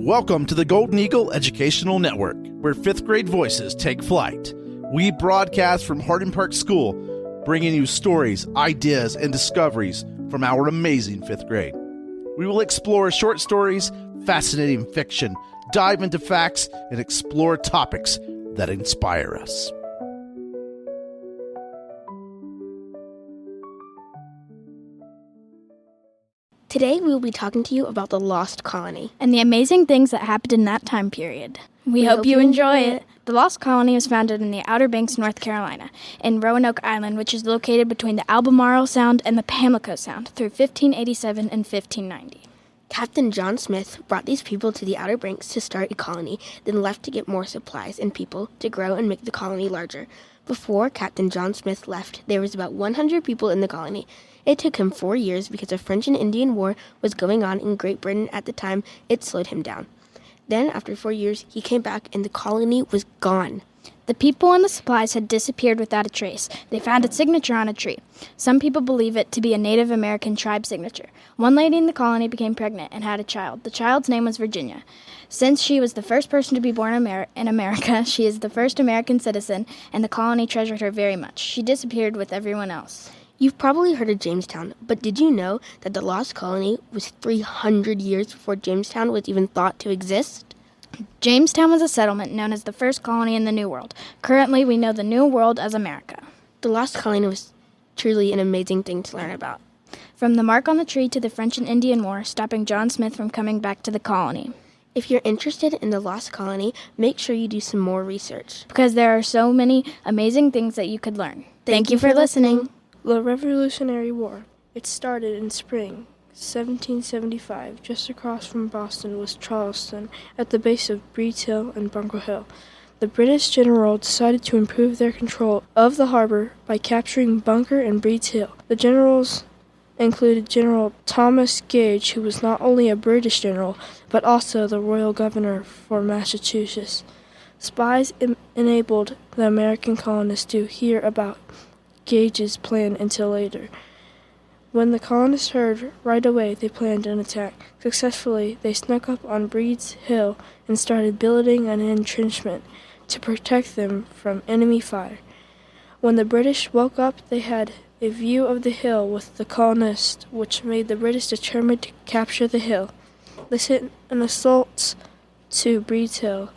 Welcome to the Golden Eagle Educational Network, where fifth grade voices take flight. We broadcast from Hardin Park School, bringing you stories, ideas, and discoveries from our amazing fifth grade. We will explore short stories, fascinating fiction, dive into facts, and explore topics that inspire us. Today we will be talking to you about the Lost Colony and the amazing things that happened in that time period. We hope you enjoy it. The Lost Colony was founded in the Outer Banks, North Carolina, in Roanoke Island, which is located between the Albemarle Sound and the Pamlico Sound, through 1587 and 1590. Captain John Smith brought these people to the Outer Banks to start a colony, then left to get more supplies and people to grow and make the colony larger. Before Captain John Smith left, there was about 100 people in the colony. It took him 4 years because a French and Indian War was going on in Great Britain at the time. It slowed him down. Then, after 4 years, he came back and the colony was gone. The people and the supplies had disappeared without a trace. They found a signature on a tree. Some people believe it to be a Native American tribe signature. One lady in the colony became pregnant and had a child. The child's name was Virginia. Since she was the first person to be born in America, she is the first American citizen, and the colony treasured her very much. She disappeared with everyone else. You've probably heard of Jamestown, but did you know that the Lost Colony was 300 years before Jamestown was even thought to exist? Jamestown was a settlement known as the first colony in the New World. Currently, we know the New World as America. The Lost Colony was truly an amazing thing to learn about. From the mark on the tree to the French and Indian War, stopping John Smith from coming back to the colony. If you're interested in the Lost Colony, make sure you do some more research, because there are so many amazing things that you could learn. Thank you for listening. The Revolutionary War. It started in spring 1775. Just across from Boston was Charleston, at the base of Breed's Hill and Bunker Hill. The British general decided to improve their control of the harbor by capturing Bunker and Breed's Hill. The generals included General Thomas Gage, who was not only a British general, but also the royal governor for Massachusetts. Spies enabled the American colonists to hear about Gage's plan until later. When the colonists heard right away, they planned an attack. Successfully, they snuck up on Breed's Hill and started building an entrenchment to protect them from enemy fire. When the British woke up, they had a view of the hill with the colonists, which made the British determined to capture the hill. They sent an assault to Breed's Hill.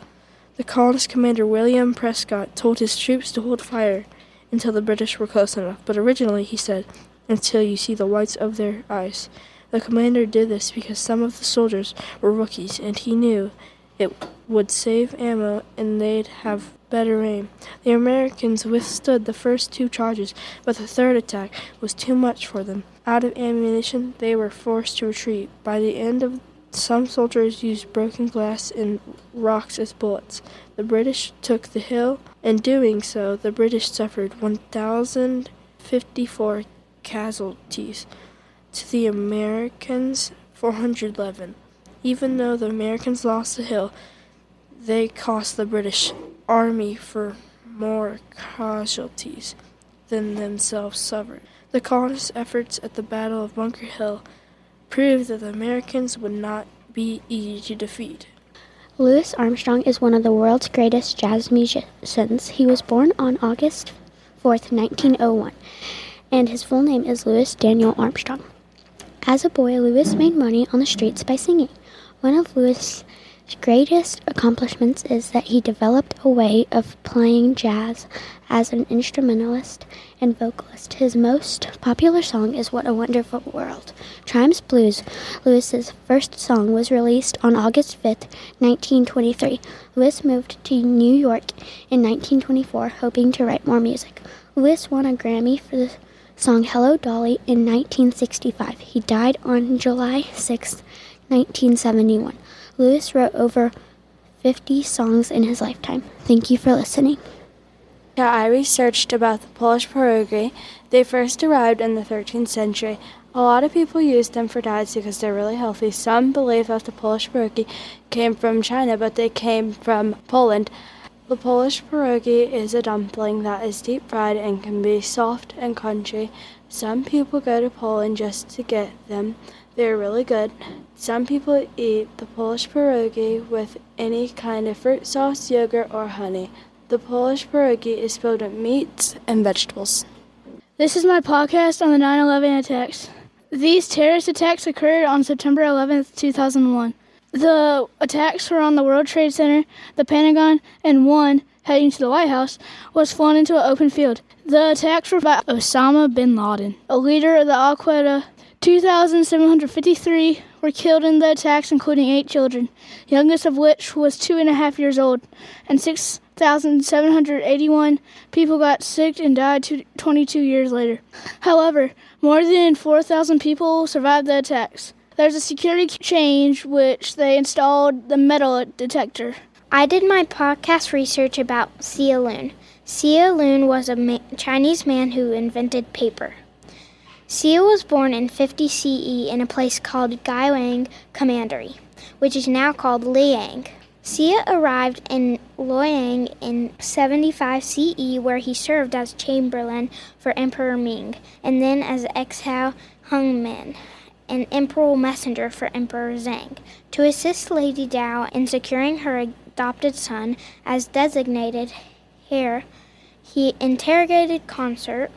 The colonist commander William Prescott told his troops to hold fire until the British were close enough, but originally he said, "Until you see the whites of their eyes." The commander did this because some of the soldiers were rookies, and he knew it would save ammo and they'd have better aim. The Americans withstood the first 2 charges, but the third attack was too much for them. Out of ammunition, they were forced to retreat. By the end, some soldiers used broken glass and rocks as bullets. The British took the hill. In doing so, the British suffered 1,054 casualties. To the Americans, 411. Even though the Americans lost the hill, they cost the British army for more casualties than themselves suffered. The colonists' efforts at the Battle of Bunker Hill proved that the Americans would not be easy to defeat. Louis Armstrong is one of the world's greatest jazz musicians. He was born on August 4th, 1901, and his full name is Louis Daniel Armstrong. As a boy, Louis made money on the streets by singing. One of Louis' greatest accomplishments is that he developed a way of playing jazz as an instrumentalist and vocalist. His most popular song is What a Wonderful World. Chimes Blues, Louis's first song, was released on August 5th, 1923. Louis moved to New York in 1924, hoping to write more music. Louis won a Grammy for the song Hello Dolly in 1965. He died on July 6, 1971. Louis wrote over 50 songs in his lifetime. Thank you for listening. I researched about the Polish pierogi. They first arrived in the 13th century. A lot of people use them for diets because they're really healthy. Some believe that the Polish pierogi came from China, but they came from Poland. The Polish pierogi is a dumpling that is deep fried and can be soft and crunchy. Some people go to Poland just to get them. They're really good. Some people eat the Polish pierogi with any kind of fruit sauce, yogurt, or honey. The Polish pierogi is filled with meats and vegetables. This is my podcast on the 9/11 attacks. These terrorist attacks occurred on September 11th, 2001. The attacks were on the World Trade Center, the Pentagon, and one, heading to the White House, was flown into an open field. The attacks were by Osama bin Laden, a leader of the Al-Qaeda. 2,753 were killed in the attacks, including 8 children, youngest of which was 2.5 years old, and 6,781 people got sick and died 22 years later. However, more than 4,000 people survived the attacks. There's a security change which they installed the metal detector. I did my podcast research about Xia Lun. Xia Lun was a Chinese man who invented paper. Xia was born in 50 CE in a place called Guiwang Commandery, which is now called Liang. Xia arrived in Luoyang in 75 CE, where he served as chamberlain for Emperor Ming, and then as exile hangman, an imperial messenger for Emperor Zhang. To assist Lady Dao in securing her adopted son as designated heir, he interrogated consort.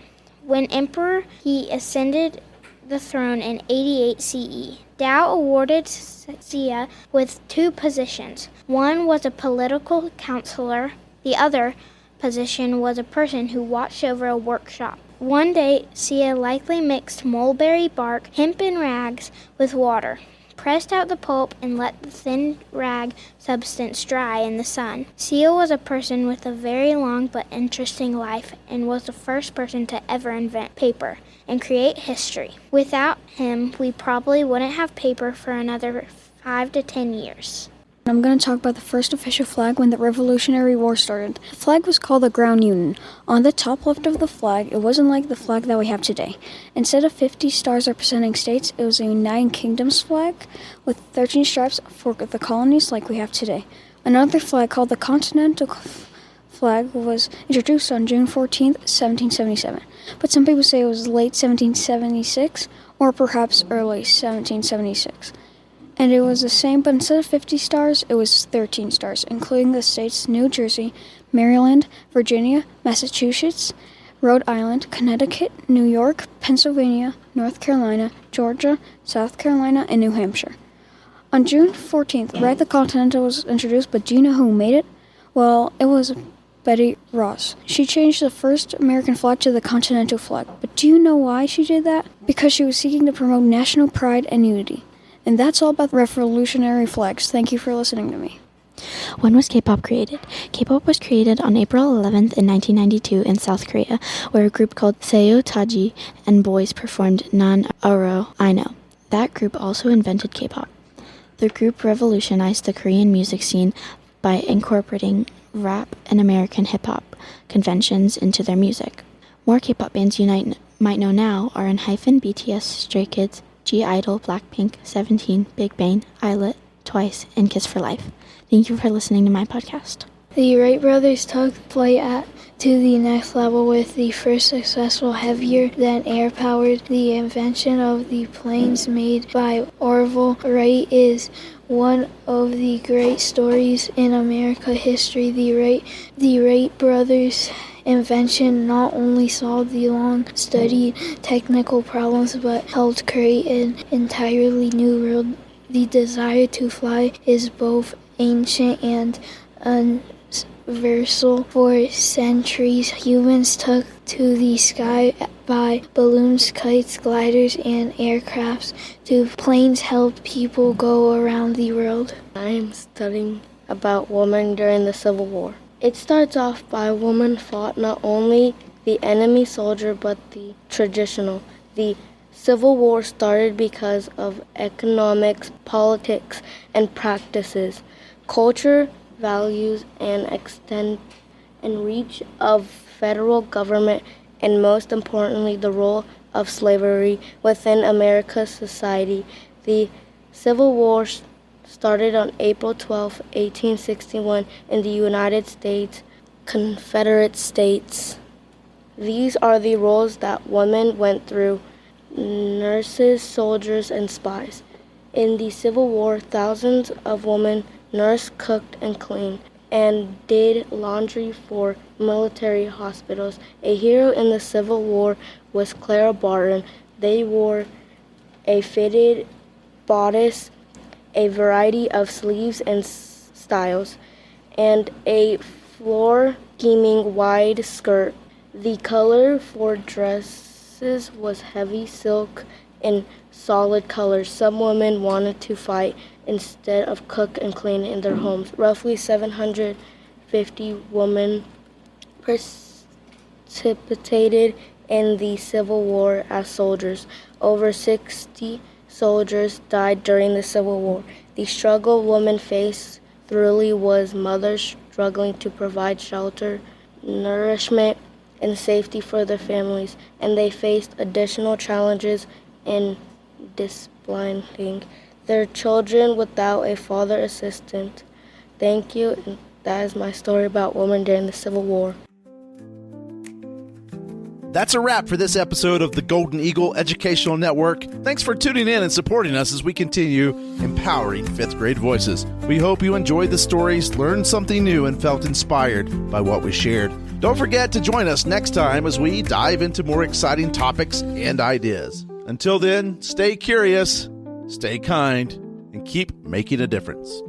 When emperor, he ascended the throne in 88 CE. Dao awarded Xia with 2 positions. One was a political counselor. The other position was a person who watched over a workshop. One day, Xia likely mixed mulberry bark, hemp, and rags with water, pressed out the pulp, and let the thin rag substance dry in the sun. Xia was a person with a very long but interesting life and was the first person to ever invent paper and create history. Without him, we probably wouldn't have paper for another 5 to 10 years. I'm going to talk about the first official flag when the Revolutionary War started. The flag was called the Ground Union. On the top left of the flag, it wasn't like the flag that we have today. Instead of 50 stars representing states, it was a United Kingdom's flag with 13 stripes for the colonies like we have today. Another flag called the Continental flag was introduced on June 14th, 1777. But some people say it was late 1776 or perhaps early 1776. And it was the same, but instead of 50 stars, it was 13 stars, including the states New Jersey, Maryland, Virginia, Massachusetts, Rhode Island, Connecticut, New York, Pennsylvania, North Carolina, Georgia, South Carolina, and New Hampshire. On June 14th, the Continental was introduced, but do you know who made it? Well, it was Betty Ross. She changed the first American flag to the Continental flag. But do you know why she did that? Because she was seeking to promote national pride and unity. And that's all about revolutionary flags. Thank you for listening to me. When was K-pop created? K-pop was created on April 11th in 1992 in South Korea, where a group called Seo Taiji and boys performed Nan Aro Aino. That group also invented K-pop. The group revolutionized the Korean music scene by incorporating rap and American hip-hop conventions into their music. More K-pop bands you might know now are ENHYPEN, BTS, Stray Kids, G-Idol, Blackpink, 17, Big Bang, Islet, Twice, and Kiss for Life. Thank you for listening to my podcast. The Wright brothers took flight to the next level with the first successful heavier-than-air powered. The invention of the planes made by Orville Wright is one of the great stories in American history. The Wright brothers' invention not only solved the long-studied technical problems but helped create an entirely new world. The desire to fly is both ancient and universal. For centuries, humans took to the sky by balloons, kites, gliders, and aircrafts. Planes helped people go around the world. I am studying about women during the Civil War. It starts off by a woman fought not only the enemy soldier but the traditional. The Civil War started because of economics, politics, and practices, culture, values, and extent and reach of federal government, and most importantly, the role of slavery within America's society. The Civil War started on April 12, 1861 in the United States, Confederate States. These are the roles that women went through. nurses, soldiers, and spies. In the Civil War, thousands of women nursed, cooked, and cleaned, and did laundry for military hospitals. A hero in the Civil War was Clara Barton. They wore a fitted bodice, a variety of sleeves and styles, and a floor-scheming wide skirt. The color for dresses was heavy silk and solid colors. Some women wanted to fight instead of cook and clean in their homes. Roughly 750 women participated in the Civil War as soldiers. Over 60 soldiers died during the Civil War. The struggle women faced thoroughly was mothers struggling to provide shelter, nourishment, and safety for their families, and they faced additional challenges in disciplining their children without a father assistant. Thank you, and that is my story about women during the Civil War. That's a wrap for this episode of the Golden Eagle Educational Network. Thanks for tuning in and supporting us as we continue empowering fifth grade voices. We hope you enjoyed the stories, learned something new, and felt inspired by what we shared. Don't forget to join us next time as we dive into more exciting topics and ideas. Until then, stay curious, stay kind, and keep making a difference.